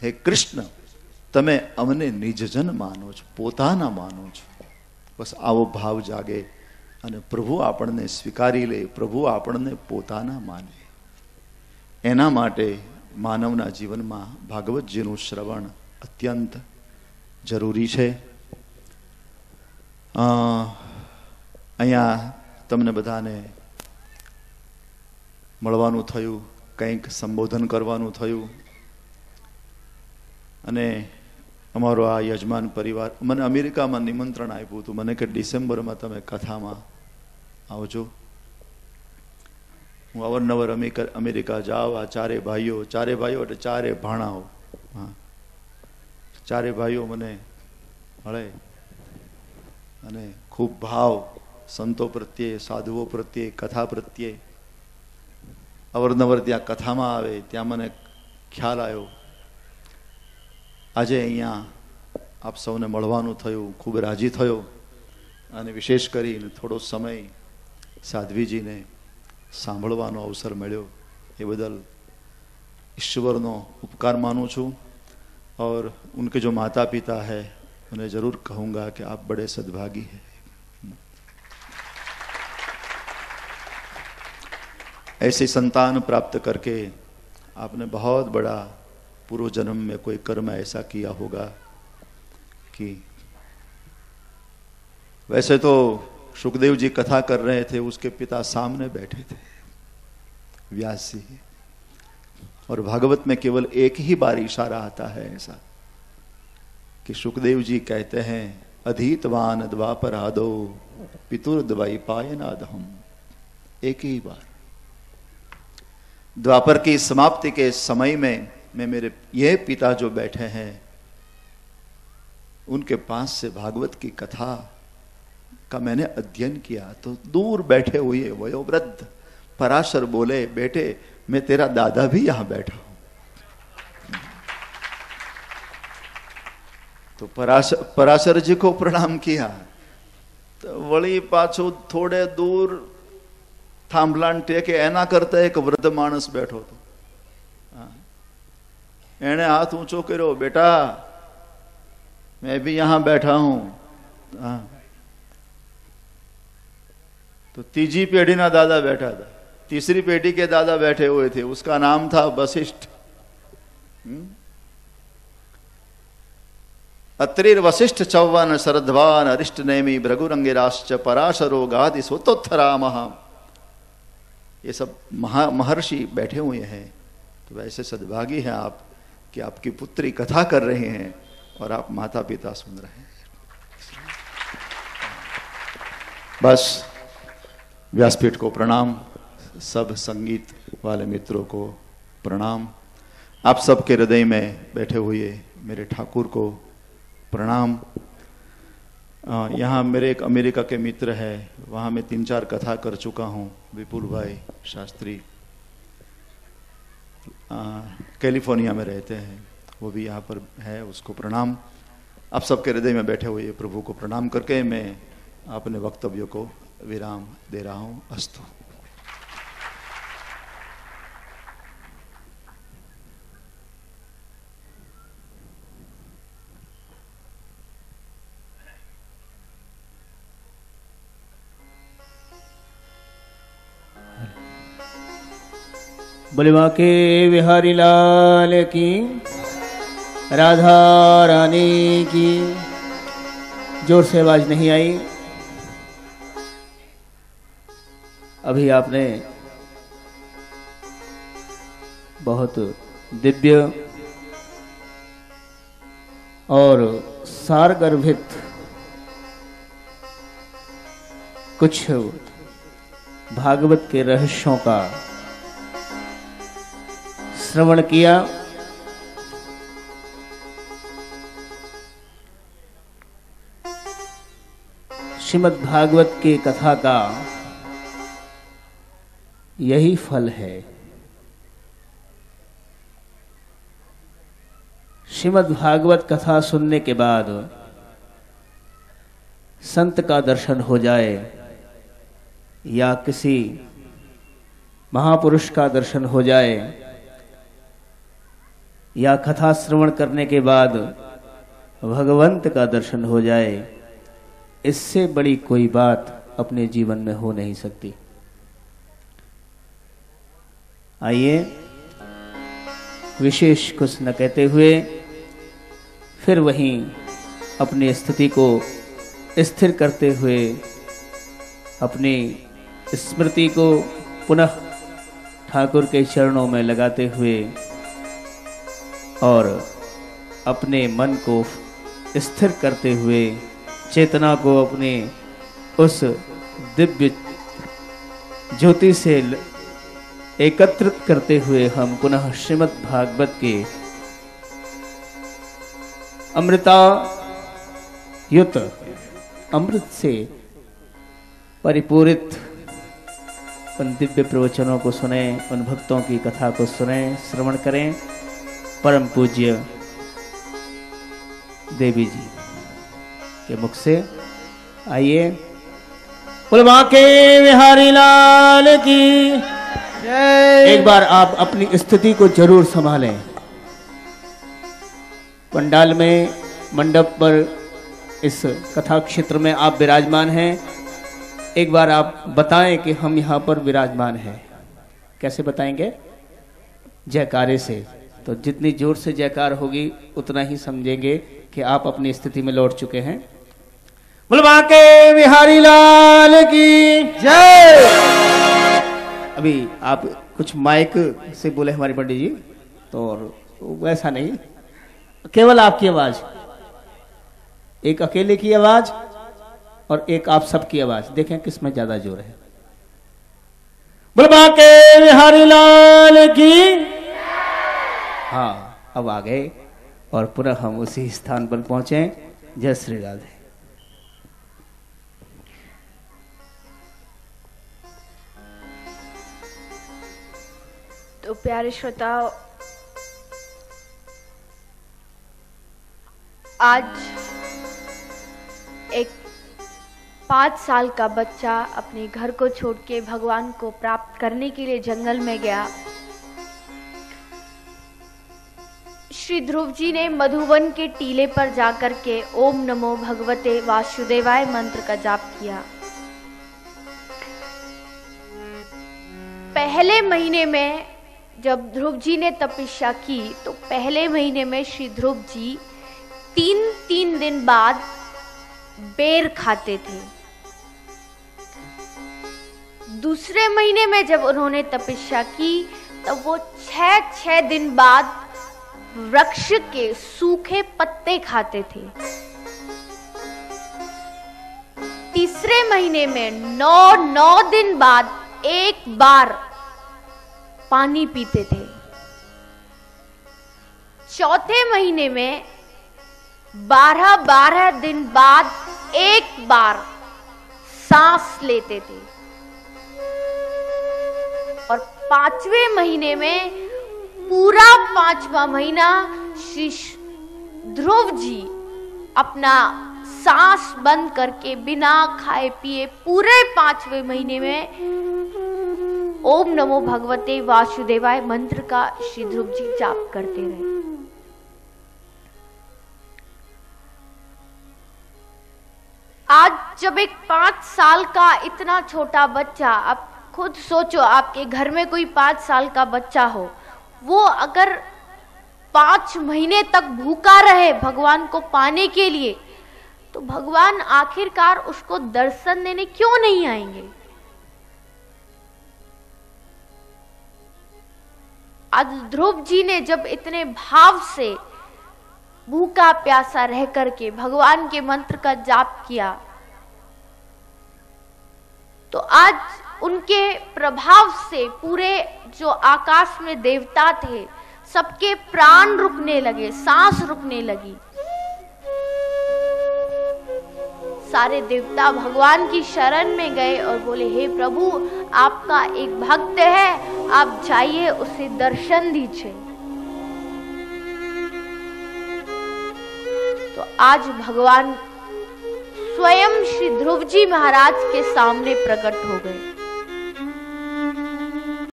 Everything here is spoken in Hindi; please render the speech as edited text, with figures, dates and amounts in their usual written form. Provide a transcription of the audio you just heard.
હે કૃષ્ણ, તમે અમને નિજજન માનો છો, પોતાના માનો છો. બસ આવો ભાવ જાગે અને પ્રભુ આપણને સ્વીકારી લે, પ્રભુ આપણને પોતાના માને. એના માટે માનવના જીવનમાં ભાગવતજીનું શ્રવણ અત્યંત જરૂરી છે. અહીંયા તમને બધાને મળવાનું થયું, કંઈક સંબોધન કરવાનું થયું અને અમારો આ યજમાન પરિવાર મને અમેરિકામાં નિમંત્રણ આપ્યું હતું. મને કે ડિસેમ્બરમાં તમે કથામાં આવજો. હું અવારનવાર અમેરિકા જાઉં. આ ચારે ભાઈઓ એટલે ચારે ભાણાઓ, હા, ચારે ભાઈઓ મને મળે અને ખૂબ ભાવ સંતો પ્રત્યે, સાધુઓ પ્રત્યે, કથા પ્રત્યે. અવારનવાર ત્યાં કથામાં આવે, ત્યાં મને ખ્યાલ આવ્યો. આજે અહીંયા આપ સૌને મળવાનું થયું, ખૂબ રાજી થયો અને વિશેષ કરીને થોડો સમય સાધ્વીજીને સાંભળવાનો અવસર મળ્યો. એ બદલ ઈશ્વરનો ઉપકાર માનું છું. और उनके जो माता पिता है उन्हें ज़रूर कहूँगा कि आप बड़े सद्भागी हैं. ऐसी संतान प्राप्त करके आपने बहुत बड़ा पूर्व जन्म में कोई कर्म ऐसा किया होगा कि वैसे तो सुखदेव जी कथा कर रहे थे, उसके पिता सामने बैठे थे व्यास जी, और भागवत में केवल एक ही बार इशारा आता है ऐसा कि सुखदेव जी कहते हैं अधीतवान द्वापर आदो पितुर्द्वैपायनादहम. एक ही बार द्वापर की समाप्ति के समय में मैं मेरे ये पिता जो बैठे हैं उनके पास से भागवत की कथा का मैंने अध्ययन किया. तो दूर बैठे हुए वयोवृद्ध पराशर बोले, बेटे मैं तेरा दादा भी यहां बैठा हूं. तो पराशर जी को प्रणाम किया. तो वળી પાછું થોડે દૂર થાંભલાન ટેકે એના કરતા એક વૃદ્ધ માણસ બેઠો હતો. એણે હાથ ઊંચો કર્યો, બેટા मैं भी यहां बैठा हूं. तो तीजी पेढ़ी ना दादा बैठा था, तीसरी पेढ़ी के दादा बैठे हुए थे. उसका नाम था वशिष्ठ. अत्रिर वशिष्ठ चौवन शरद्वान अरिष्ट नेमी भृगुरंगिराश्च पराशरो गादि सोतोत्थरा महा. ये सब महर्षि बैठे हुए हैं. तो वैसे सद्भागी हैं आप कि आपकी पुत्री कथा कर रहे हैं और आप माता पिता सुन रहे हैं. बस व्यासपीठ को प्रणाम, सब संगीत वाले मित्रों को प्रणाम, आप सबके हृदय में बैठे हुए मेरे ठाकुर को प्रणाम. यहाँ मेरे एक अमेरिका के मित्र है, वहाँ मैं 3-4 कथा कर चुका हूँ. विपुल भाई शास्त्री कैलिफोर्निया में रहते हैं, वो भी यहाँ पर है, उसको प्रणाम. आप सबके हृदय में बैठे हुए प्रभु को प्रणाम करके मैं अपने वक्तव्य को विराम दे रहा हूँ. अस्तु. बोले बाके बिहारी लाल की, राधा रानी की. जोर से आवाज नहीं आई. अभी आपने बहुत दिव्य और सारगर्भित कुछ भागवत के रहस्यों का श्रवण किया. श्रीमद् भागवत की कथा का यही फल है. श्रीमद् भागवत कथा सुनने के बाद संत का दर्शन हो जाए या किसी महापुरुष का दर्शन हो जाए या कथा श्रवण करने के बाद भगवंत का दर्शन हो जाए, इससे बड़ी कोई बात अपने जीवन में हो नहीं सकती। आइए विशेष कुछ न कहते हुए फिर वहीं अपनी स्थिति को स्थिर करते हुए अपनी स्मृति को पुनः ठाकुर के चरणों में लगाते हुए और अपने मन को स्थिर करते हुए चेतना को अपने उस दिव्य ज्योति से एकत्रित करते हुए हम पुनः श्रीमद् भागवत के अमृता युत अमृत से परिपूरित उन दिव्य प्रवचनों को सुने, उन भक्तों की कथा को सुने, श्रवण करें। परम पूज्य देवी जी के मुख से आइए। बोल बांके बिहारी लाल की जय। एक बार आप अपनी स्थिति को जरूर संभालें। पंडाल में, मंडप पर, इस कथा क्षेत्र में आप विराजमान हैं। एक बार आप बताएं कि हम यहाँ पर विराजमान हैं। कैसे बताएंगे? जयकारे से। तो जितनी जोर से जयकार होगी उतना ही समझेंगे कि आप अपनी स्थिति में लौट चुके हैं। बोल बांके बिहारी लाल की जय। अभी आप कुछ माइक से बोले हमारे पंडित जी, तो वैसा नहीं, केवल आपकी आवाज, एक अकेले की आवाज और एक आप सबकी आवाज, देखें किसमें ज्यादा जोर है। बोल बांके बिहारी लाल की। हाँ, अब आ गए और पुनः हम उसी स्थान पर पहुंचे। जय श्री राधे। तो प्यारे श्रोताओ, आज एक 5 साल का बच्चा अपने घर को छोड़ के भगवान को प्राप्त करने के लिए जंगल में गया। श्री ध्रुव जी ने मधुवन के टीले पर जाकर के ओम नमो भगवते वासुदेवाय मंत्र का जाप किया। पहले महीने में जब ध्रुव जी ने तपस्या की तो पहले महीने में श्री ध्रुव जी 3 दिन बाद बेर खाते थे। दूसरे महीने में जब उन्होंने तपस्या की तब वो 6 दिन बाद वृक्ष के सूखे पत्ते खाते थे। तीसरे महीने में 9 दिन बाद एक बार पानी पीते थे। चौथे महीने में 12 दिन बाद एक बार सांस लेते थे। और 5वें महीने में पूरा 5वां महीना श्री ध्रुव जी अपना सांस बंद करके बिना खाए पिए पूरे 5वें महीने में ओम नमो भगवते वासुदेवाय मंत्र का श्री ध्रुव जी जाप करते रहे। आज जब एक 5 साल का इतना छोटा बच्चा, आप खुद सोचो, आपके घर में कोई 5 साल का बच्चा हो, वो अगर 5 महीने तक भूखा रहे भगवान को पाने के लिए, तो भगवान आखिरकार उसको दर्शन देने क्यों नहीं आएंगे? आज ध्रुव जी ने जब इतने भाव से भूखा प्यासा रह करके भगवान के मंत्र का जाप किया, तो आज उनके प्रभाव से पूरे जो आकाश में देवता थे सबके प्राण रुकने लगे, सांस रुकने लगी। सारे देवता भगवान की शरण में गए और बोले, हे प्रभु, आपका एक भक्त है, आप जाइए, उसे दर्शन दीजिए। तो आज भगवान स्वयं श्री ध्रुव जी महाराज के सामने प्रकट हो गए।